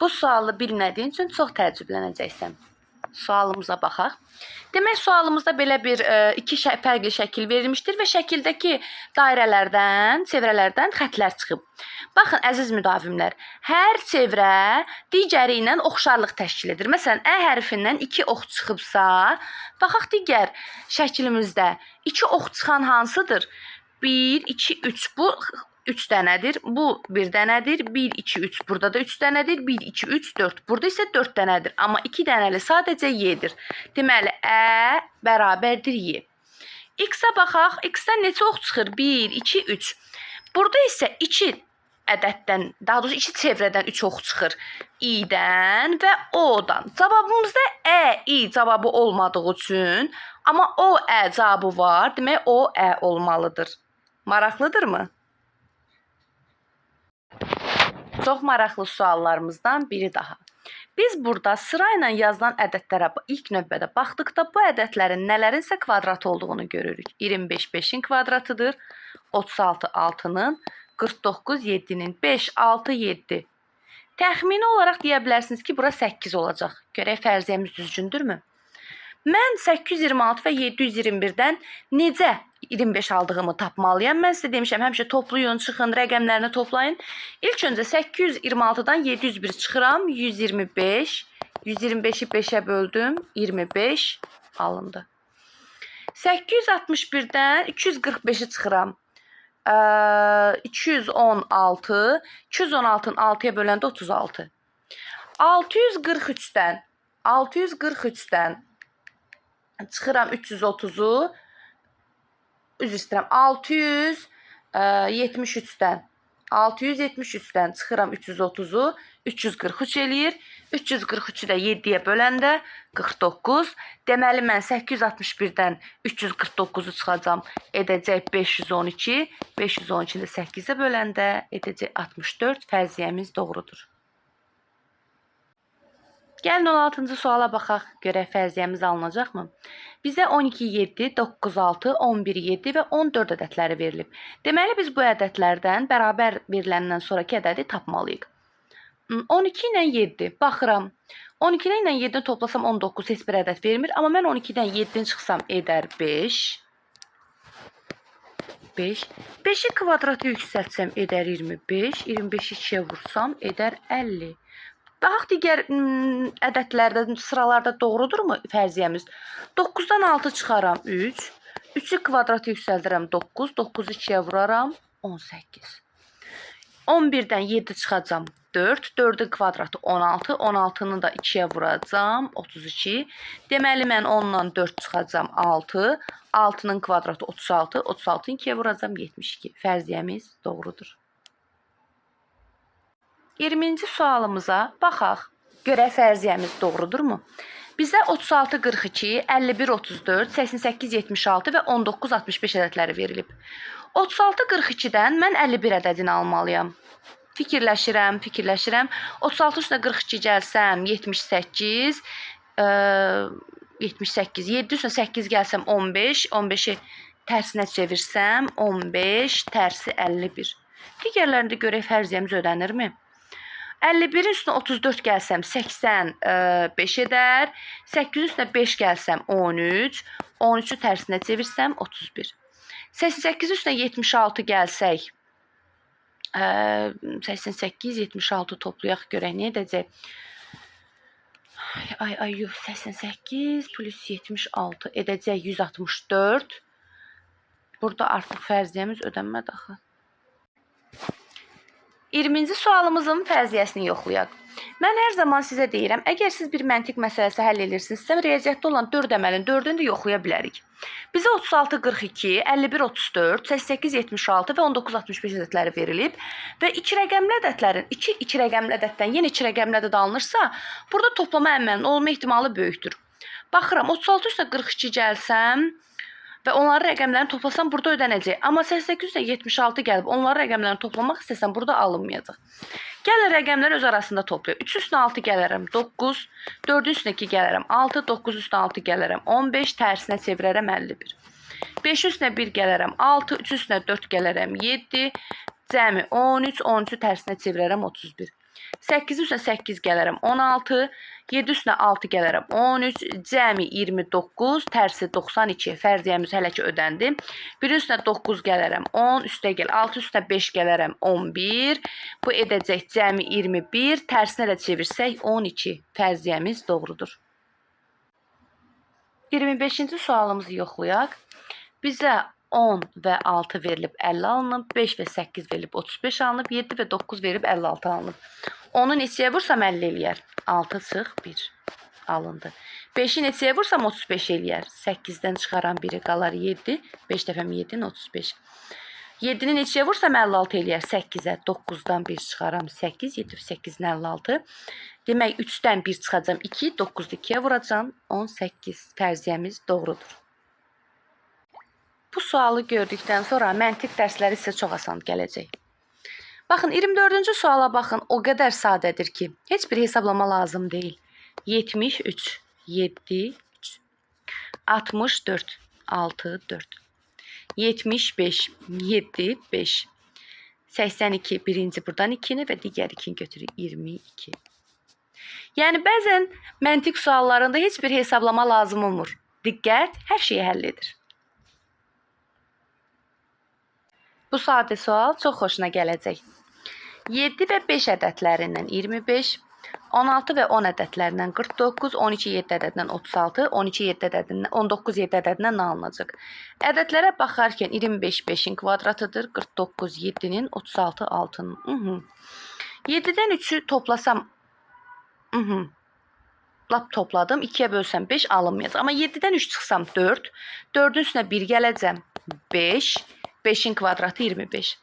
Bu sualı bilmədiyin üçün çox təəccüblənəcəksən. Sualımıza baxaq. Demək, sualımızda belə bir iki fərqli şəkil verilmişdir və şəkildəki dairələrdən, çevrələrdən xətlər çıxıb. Baxın, əziz müdavimlər, hər çevrə digəri ilə oxşarlıq təşkil edir. Məsələn, Ə hərfindən 2 ox çıxıbsa, baxaq digər şəklimizdə 2 ox çıxan hansıdır? 1, 2, 3. Bu 3 dənədir. Bu 1 dənədir. 1, 2, 3. Burada da 3 dənədir. 1, 2, 3, 4. Burada isə 4 dənədir. Amma 2 dənəli sadəcə Y-dir. Deməli, Ə bərabərdir Y. X-ə baxaq. X-dən neçə ox çıxır? 1, 2, 3. Burada isə 2 ədəddən, daha doğrusu 2 çevrədən 3 ox çıxır. İ-dən və O-dan. Cavabımızda Ə, İ cavabı olmadığı üçün, amma O, Ə cavabı var. Demək, O, Ə olmalıdır. Maraqlıdırmı? Çox maraqlı suallarımızdan biri daha. Biz burada sırayla yazılan ədədlərə ilk növbədə baxdıqda bu ədədlərin nələrinsə kvadratı olduğunu görürük. 25 5-in kvadratıdır, 36 6-nın, 49 7-nin, 5 6 7. Təxmini olaraq deyə bilərsiniz ki, bura 8 olacaq. Görək fərziyyəmiz düzgündürmü? Mən 826 və 721-dən necə 25 aldığımı tapmalıyam. Mən sizə demişəm, həmişə toplayın, çıxın, rəqəmlərini toplayın. İlk öncə 826-dan 701 çıxıram, 125. 125-i 5-ə böldüm, 25 alındı. 861-dən 245-i çıxıram, 216. 216-nın 6-ya böləndə 36. 643-dən çıxıram 330-u, üzr istəyirəm, 673-dən çıxıram 330-u, 343 eləyir. 343-ü də 7-yə böləndə 49. Deməli, mən 861-dən 349-u çıxacam, edəcək 512. 512-ni də 8-ə böləndə edəcək 64. Fərziyyəmiz doğrudur. Gəlin 16-cı suala baxaq, görək fərziyyəmiz alınacaqmı? Bizə 12 7, 9 6, 11 7 və 14 ədədləri verilib. Deməli, biz bu ədədlərdən bərabər veriləndən sonraki ədədi tapmalıyıq. 12 ilə 7, baxıram. 12 ilə 7-ni toplasam 19, heç bir ədəd vermir. Amma mən 12-dən 7-ni çıxsam edər 5. 5-i kvadratı yüksəltsəm edər 25. 25-i 2-yə vursam edər 50. Baxaq, digər ədədlərdə, sıralarda doğrudurmu fərziyyəmiz? 9-dan 6 çıxaram 3. 3-ü kvadratı yüksəldirəm 9. 9-u 2-yə vuraram 18. 11-dən 7 çıxacam 4. 4-ün kvadratı 16. 16-nı da 2-yə vuracam 32. Deməli, mən 10-dan 4 çıxacam 6. 6-nın kvadratı 36. 36-nı 2-yə vuracam 72. Fərziyyəmiz doğrudur. 20-ci sualımıza baxaq. Görək fərziyyəmiz doğrudurmu? Bizə 36 42, 51 34, 88 76 və 19 65 ədədləri verilib. 36 42-dən mən 51 ədədini almalıyam. Fikirləşirəm. 36 üstünə 42 gəlsəm 78, 78, 7 üstünə 8 gəlsəm 15, 15-i tərsinə çevirsəm 15, tərsi 51. Digərlərində görək fərziyyəmiz ödənirmi? 51-in üstünə 34 gəlsəm 85 edər. 8-in üstünə 5 gəlsəm 13. 13-ü tərsinə çevirsəm 31. 88 üstünə 76 gəlsək 88, 76 toplayaq görək nə edəcək? 88 plus 76 edəcək 164. Burada artıq fərziyyəmiz ödənmədi axı. 20-ci sualımızın fərziyyəsini yoxlayaq. Mən hər zaman sizə deyirəm, əgər siz bir məntiq məsələsi həll edirsinizsə, riyaziyyatda olan 4 əməlin 4-ünü də yoxlaya bilərik. Bizə 36 42, 51 34, 88 76 və 19 65 ədədləri verilib və iki rəqəmli ədədlərin iki rəqəmli ədəddən yenə iki rəqəmli ədəd alınırsa, burada toplama əməlinin olma ehtimalı böyükdür. Baxıram, 36 üstə 42 gəlsəm və onların rəqəmlərini toplasam burada ödənəcək. Amma 88 üstə 76 gəlib onların rəqəmlərini toplamaq istəsəm burada alınmayacaq. Gəlin rəqəmləri öz arasında toplayaq. 3 üstünə 6 gələrəm 9, 4 üstünə 2 gələrəm 6, 9 üstünə 6 gələrəm 15, tərsinə çevirərəm 51. 5 üstünə 1 gələrəm 6, 3 üstünə 4 gələrəm 7, Cəmi 13, 13-ü tərsinə çevirərəm 31. 8 üstünə 8 gələrəm 16, 7 üstünə 6 gələrəm 13, cəmi 29, tərsi 92. Fərziyyəmiz hələ ki ödəndi. 1 üstünə 9 gələrəm 10, üstə gəl 6 üstünə 5 gələrəm 11. Bu edəcək cəmi 21, tərsinə də çevirsək 12. Fərziyyəmiz doğrudur. 25-ci sualımızı yoxlayaq. Bizə 10 və 6 verilib 50 alınıb, 5 və 8 verilib 35 alınıb, 7 və 9 verib 56 alınıb. Onu neçəyə vursam 50 eləyər? 6 çıx 1 alındı. 5-i neçəyə vursam 35 eləyər? 8-dən çıxaram 1-i qalar 7, 5 dəfəm 7-nin 35. 7-ni neçəyə vursam 56 eləyər? 8-ə 9-dan 1 çıxaram 8, 7 8-dən 56. Demək 3-dən 1 çıxacam 2, 9-da 2-yə vuracam 18. Fərziyyəmiz doğrudur. Bu sualı gördükdən sonra məntiq dərsləri sizə çox asan gələcək. Baxın, 24-cü suala baxın, o qədər sadədir ki, heç bir hesablama lazım deyil. 73, 7, 3, 64, 6, 4, 75, 7, 5, 82, birinci buradan 2-ni və digər 2-ni götürür, 22. Yəni, bəzən məntiq suallarında heç bir hesablama lazım olmur. Diqqət, hər şeyi həll edir. Bu sadə sual çox xoşuna gələcək. 7 və 5 ədədlərindən 25, 16 və 10 ədədlərindən 49, 12 7 ədədindən 36, 12 7 ədədindən 19 7 ədədindən nə alınacaq? Ədədlərə baxarkən 25 5-in kvadratıdır, 49 7-nin, 36 6-nın. 7-dən 3-ü toplasam, lap topladım, 2-yə bölsəm 5 alınmayacaq. Amma 7-dən 3 çıxsam 4, 4-ün üstünə 1 gələcəm 5, 5-in kvadratı 25.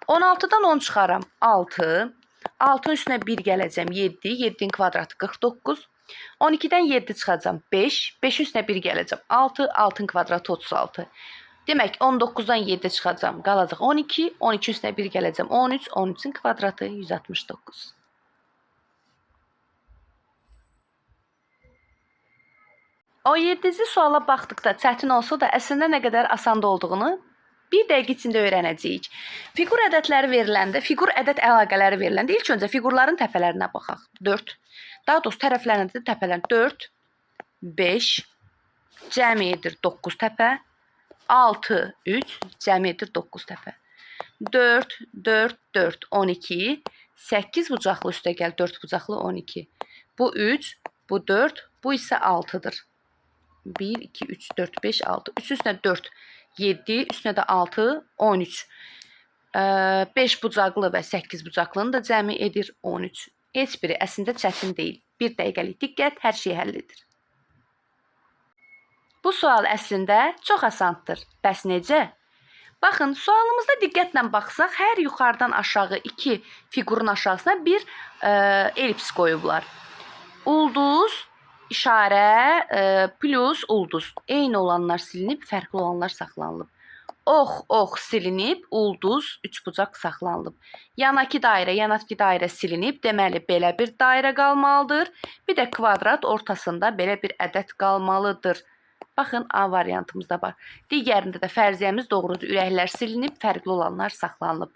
16-dan 10 çıxaram 6, 6-ın üstünə 1 gələcəm 7, 7-in kvadratı 49. 12-dən 7 çıxacam 5, 5-in üstünə 1 gələcəm 6, 6-ın kvadratı 36. Demək 19-dan 7 çıxacam, qalacaq 12, 12 üstünə 1 gələcəm 13, 13-ün kvadratı 169. O 7-ci suala baxdıqda çətin olsa da əslində nə qədər asanda olduğunu bir dəqiqə içində öyrənəcəyik. Fiqur ədədləri veriləndə, fiqur ədəd əlaqələri veriləndə ilk öncə fiqurların təpələrinə baxaq. 4, daha doğrusu tərəflərində də təpələrin 4, 5, cəmi edir 9 təpə, 6, 3, cəmi edir 9 təpə. 4, 4, 4, 12, 8 bucaqlı üstə gəl, 4 bucaqlı 12. Bu 3, bu 4, bu isə 6-dır. 1, 2, 3, 4, 5, 6. 3 üstünə 4, 7, üstünə də 6, 13. 5 bucaqlı və 8 bucaqlının da cəmi edir 13. Heç biri əslində çətin deyil. Bir dəqiqəlik diqqət hər şeyi həll edir. Bu sual əslində çox asandır. Bəs necə? Baxın, sualımızda diqqətlə baxsaq, hər yuxarıdan aşağı 2 fiqurun aşağısına bir elips qoyublar. Ulduz, işarə, plus ulduz. Eyni olanlar silinib, fərqli olanlar saxlanılıb. Ox silinib, ulduz, üçbucaq saxlanılıb. Yanakı dairə silinib, deməli belə bir dairə qalmalıdır. Bir də kvadrat ortasında belə bir ədəd qalmalıdır. Baxın, A variantımızda var. Digərində də fərziyyəmiz doğrudur. Ürəklər silinib, fərqli olanlar saxlanılıb.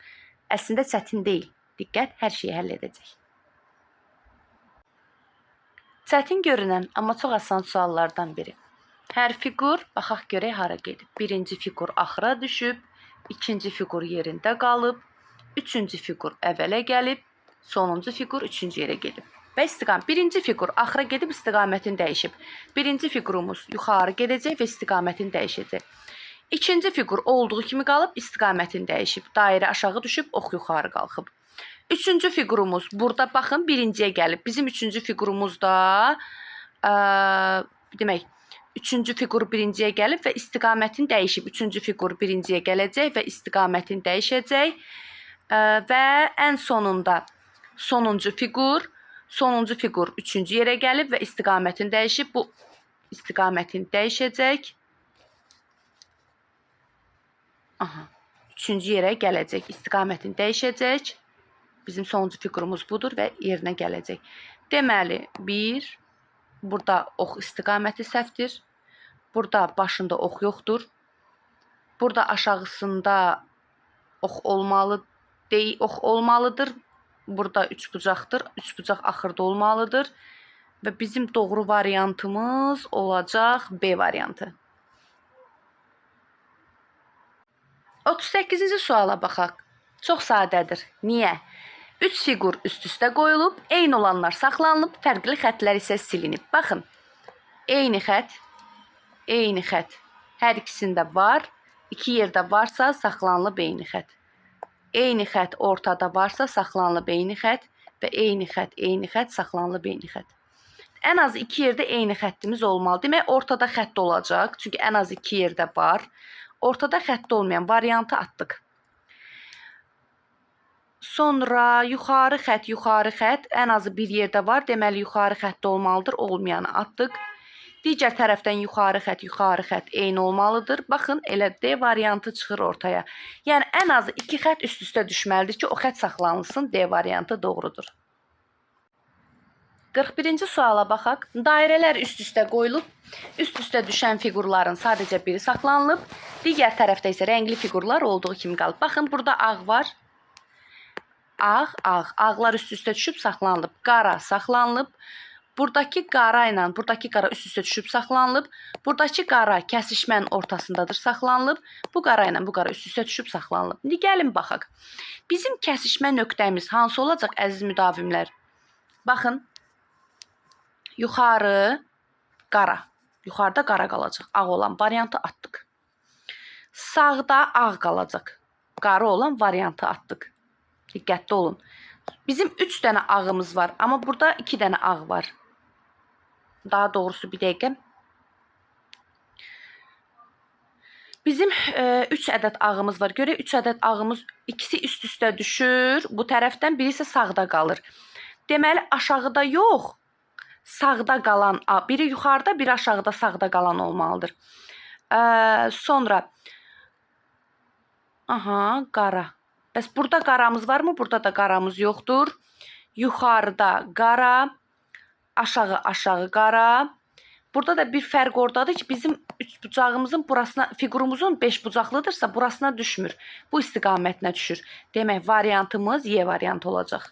Əslində çətin deyil. Diqqət, hər şeyi həll edəcək. Çətin görünən, amma çox asan suallardan biri. Hər fiqur, baxaq görək hara gedib. Birinci fiqur axıra düşüb, ikinci fiqur yerində qalıb, üçüncü fiqur əvvələ gəlib, sonuncu fiqur üçüncü yerə gedib. Və birinci fiqur axıra gedib istiqamətini dəyişib. Birinci fiqurumuz yuxarı gedəcək və istiqamətini dəyişəcək. İkinci fiqur olduğu kimi qalıb, istiqamətini dəyişib. Dairə aşağı düşüb, ox yuxarı qalxıb. Üçüncü fiqurumuz burada baxın birinciyə gəlib. Bizim üçüncü fiqurumuz da demək üçüncü fiqur birinciyə gəlib və istiqamətini dəyişib. Üçüncü fiqur birinciyə gələcək və istiqamətini dəyişəcək. Və ən sonunda sonuncu fiqur üçüncü yerə gəlib və istiqamətini dəyişib. Bu istiqamətini dəyişəcək. Üçüncü yerə gələcək. İstiqamətini dəyişəcək. Bizim sonuncu fiqurumuz budur və yerinə gələcək. Deməli, burada ox istiqaməti səhvdir. Burada başında ox yoxdur. Burada aşağısında ox olmalı ox olmalıdır. Burada üçbucaqdır. Üçbucaq axırda olmalıdır. Və bizim doğru variantımız olacaq B variantı. 38-ci suala baxaq. Çox sadədir. Niyə? 3 fiqur üst-üstə qoyulub, eyni olanlar saxlanılıb, fərqli xətlər isə silinib. Baxın, eyni xət, hər ikisində var. 2 yerdə varsa, saxlanılıb eyni xət. Eyni xət ortada varsa, saxlanılıb eyni xət və eyni xət, saxlanılıb eyni xət. Ən az 2 yerdə eyni xəttimiz olmalı. Demək, ortada xətt olacaq. Çünki ən az 2 yerdə var. Ortada xətt olmayan variantı atdıq. Sonra yuxarı xət, ən azı bir yerdə var. Deməli, yuxarı xəttdə olmalıdır. Olmayanı atdıq. Digər tərəfdən yuxarı xət eyni olmalıdır. Baxın, elə D variantı çıxır ortaya. Yəni, ən azı 2 xət üst-üstə düşməlidir ki, o xət saxlanılsın. D variantı doğrudur. 41-ci suala baxaq. Dairələr üst-üstə qoyulub, üst-üstə düşən fiqurların sadəcə biri saxlanılıb, digər tərəfdə isə rəngli fiqurlar olduğu kimi qalıb. Baxın, burada ağ var. Ağlar üst-üstə düşüb saxlanılıb. Qara saxlanılıb. Buradakı qara ilə buradakı qara üst-üstə düşüb saxlanılıb. Buradakı qara kəsişmənin ortasındadır saxlanılıb. Bu qara ilə bu qara üst-üstə düşüb saxlanılıb. İndi gəlin baxaq. Bizim kəsişmə nöqtəmiz hansı olacaq əziz müdavimlər? Baxın. Yuxarı qara. Yuxarıda qara qalacaq. Ağ olan variantı atdıq. Sağda ağ qalacaq. Qara olan variantı atdıq. Diqqətli olun. Bizim 3 dənə ağımız var. Amma burada 2 dənə ağ var. Daha doğrusu bir dəqiqə. Bizim 3 ədəd ağımız var. Görək 3 ədəd ağımız ikisi üst-üstə düşür. Bu tərəfdən biri isə sağda qalır. Deməli, aşağıda yox. Sağda qalan, biri yuxarıda, biri aşağıda sağda qalan olmalıdır. Sonra qara. Bəs burada qaramız varmı? Burada da qaramız yoxdur. Yuxarıda qara, aşağı qara. Burada da bir fərq oradadır ki, bizim üçbucağımızın burasına, fiqurumuzun 5 bucaqlıdırsa burasına düşmür. Bu istiqamətlə düşür. Demək, variantımız Y variantı olacaq.